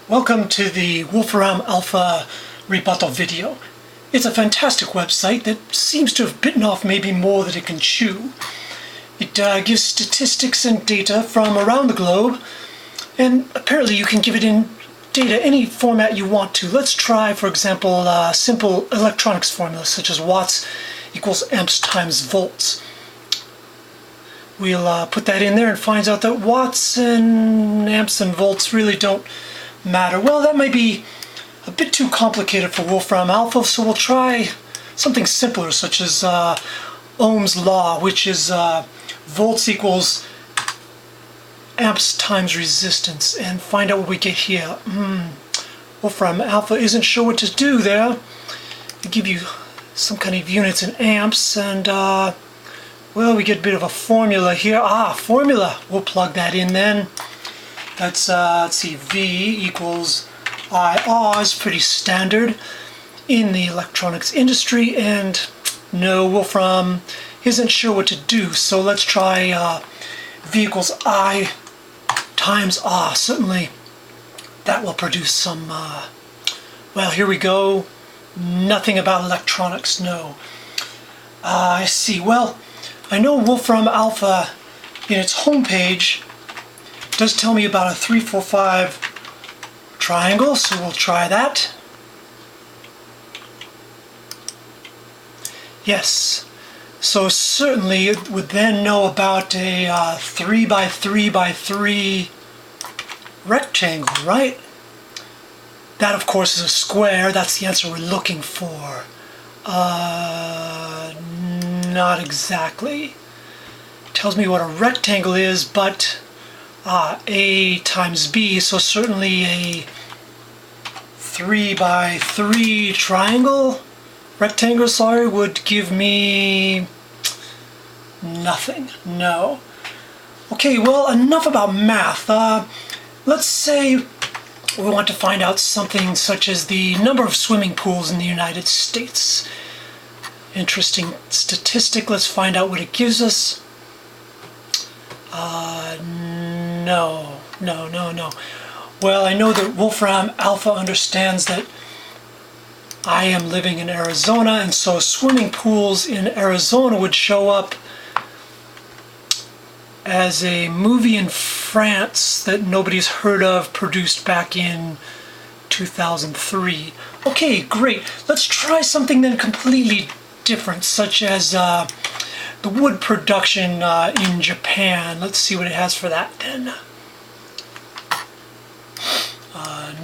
Welcome to the WolframAlpha Rebuttal video. It's a fantastic website that seems to have bitten off maybe more than it can chew. It gives statistics and data from around the globe, and apparently you can give it in data any format you want to. Let's try, for example, simple electronics formulas such as watts equals amps times volts. We'll put that in there and finds out that watts and amps and volts really don't matter. Well, that might be a bit too complicated for WolframAlpha, so we'll try something simpler such as Ohm's law, which is volts equals amps times resistance, and find out what we get here. WolframAlpha isn't sure what to do there. They give you some kind of units in amps, and well, we get a bit of a formula here. Formula. We'll plug that in then. That's, let's see, V equals IR is pretty standard in the electronics industry, and no, Wolfram isn't sure what to do, so let's try V equals I times R. Certainly that will produce some, well, here we go. Nothing about electronics, no. I see. Well, I know WolframAlpha in its homepage does tell me about a 3, 4, 5 triangle, so we'll try that. Yes, so certainly it would then know about a 3 by 3 by 3 rectangle, right? That, of course, is a square. That's the answer we're looking for. Not exactly. Tells me what a rectangle is, but A times B, so certainly a 3 by 3 rectangle, sorry, would give me nothing. No. Okay, well, enough about math. Let's say we want to find out something such as the number of swimming pools in the United States. Interesting statistic. Let's find out what it gives us. No. Well, I know that WolframAlpha understands that I am living in Arizona, and so swimming pools in Arizona would show up as a movie in France that nobody's heard of, produced back in 2003. Okay, great. Let's try something then completely different, such as the wood production in Japan. Let's see what it has for that then.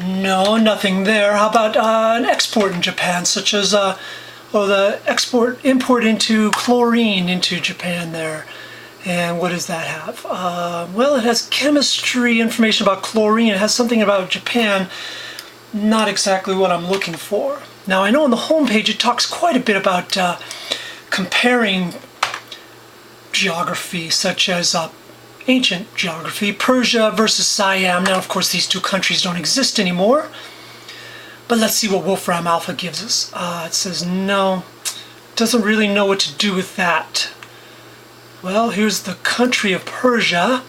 No, nothing there. How about an export in Japan, such as the import into chlorine into Japan there? And what does that have? Well, it has chemistry information about chlorine. It has something about Japan. Not exactly what I'm looking for. Now, I know on the homepage it talks quite a bit about comparing geography, such as ancient geography, Persia versus Siam. Now, of course, these two countries don't exist anymore, but let's see what WolframAlpha gives us. It says no, doesn't really know what to do with that. Well, here's the country of Persia.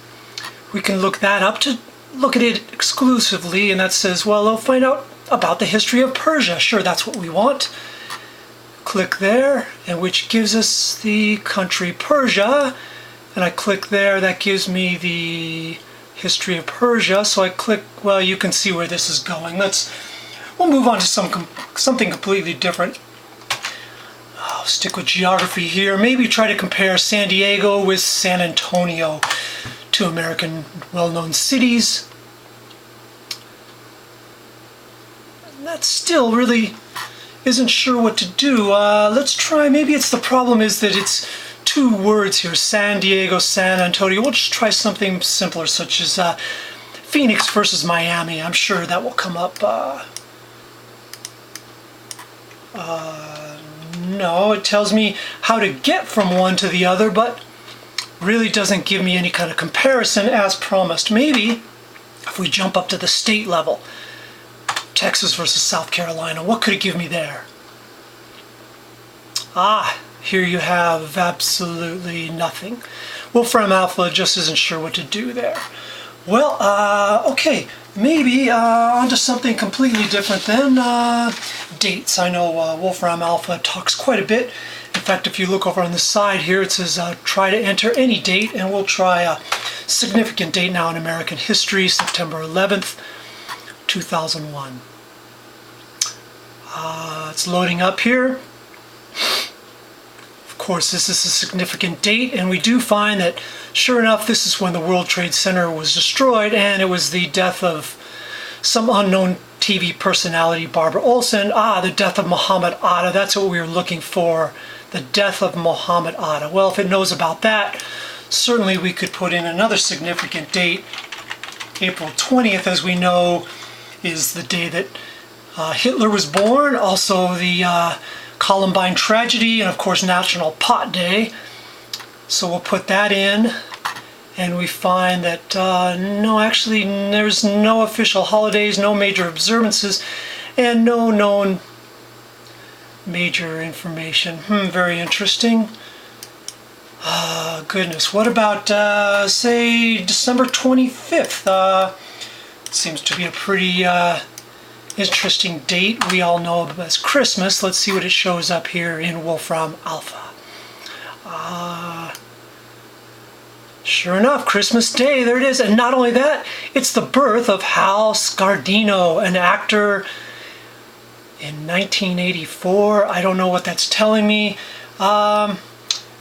We can look that up to look at it exclusively, and that says, well, I'll find out about the history of Persia. Sure, that's what we want. Click there, and which gives us the country Persia, and I click there, that gives me the history of Persia. So I click, well, you can see where this is going. We'll move on to something completely different. I'll stick with geography here. Maybe try to compare San Diego with San Antonio, two American well-known cities. That still really isn't sure what to do. Let's try, maybe it's the problem is that it's two words here, San Diego, San Antonio. We'll just try something simpler, such as Phoenix versus Miami. I'm sure that will come up. No, it tells me how to get from one to the other, but really doesn't give me any kind of comparison as promised. Maybe if we jump up to the state level, Texas versus South Carolina, what could it give me there? Here you have absolutely nothing. WolframAlpha just isn't sure what to do there. Well, okay, maybe onto something completely different than dates. I know Wolfram Alpha talks quite a bit. In fact, if you look over on the side here, it says try to enter any date, and we'll try a significant date now in American history, September 11th, 2001. It's loading up here. Of course, this is a significant date, and we do find that, sure enough, this is when the World Trade Center was destroyed, and it was the death of some unknown TV personality, Barbara Olson. The death of Muhammad Atta. That's what we were looking for, the death of Muhammad Atta. Well, if it knows about that, certainly we could put in another significant date. April 20th, as we know, is the day that Hitler was born, also the Columbine tragedy, and of course National Pot Day. So we'll put that in, and we find that no, actually there's no official holidays, no major observances, and no known major information. Very interesting. Goodness, what about say December 25th? Seems to be a pretty interesting date. We all know it as Christmas. Let's see what it shows up here in Wolfram Alpha. Sure enough, Christmas Day, there it is. And not only that, it's the birth of Hal Scardino, an actor in 1984. I don't know what that's telling me.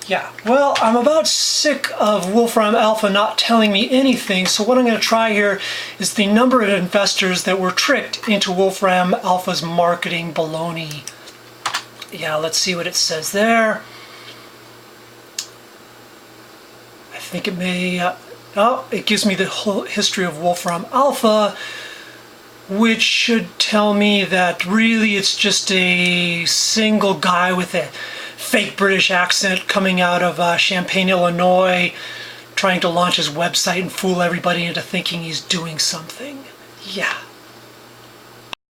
Yeah, well, I'm about sick of Wolfram Alpha not telling me anything, so what I'm going to try here is the number of investors that were tricked into Wolfram Alpha's marketing baloney. Yeah, let's see what it says there. I think it may... it gives me the whole history of Wolfram Alpha, which should tell me that really it's just a single guy with a fake British accent coming out of Champaign, Illinois, trying to launch his website and fool everybody into thinking he's doing something. Yeah.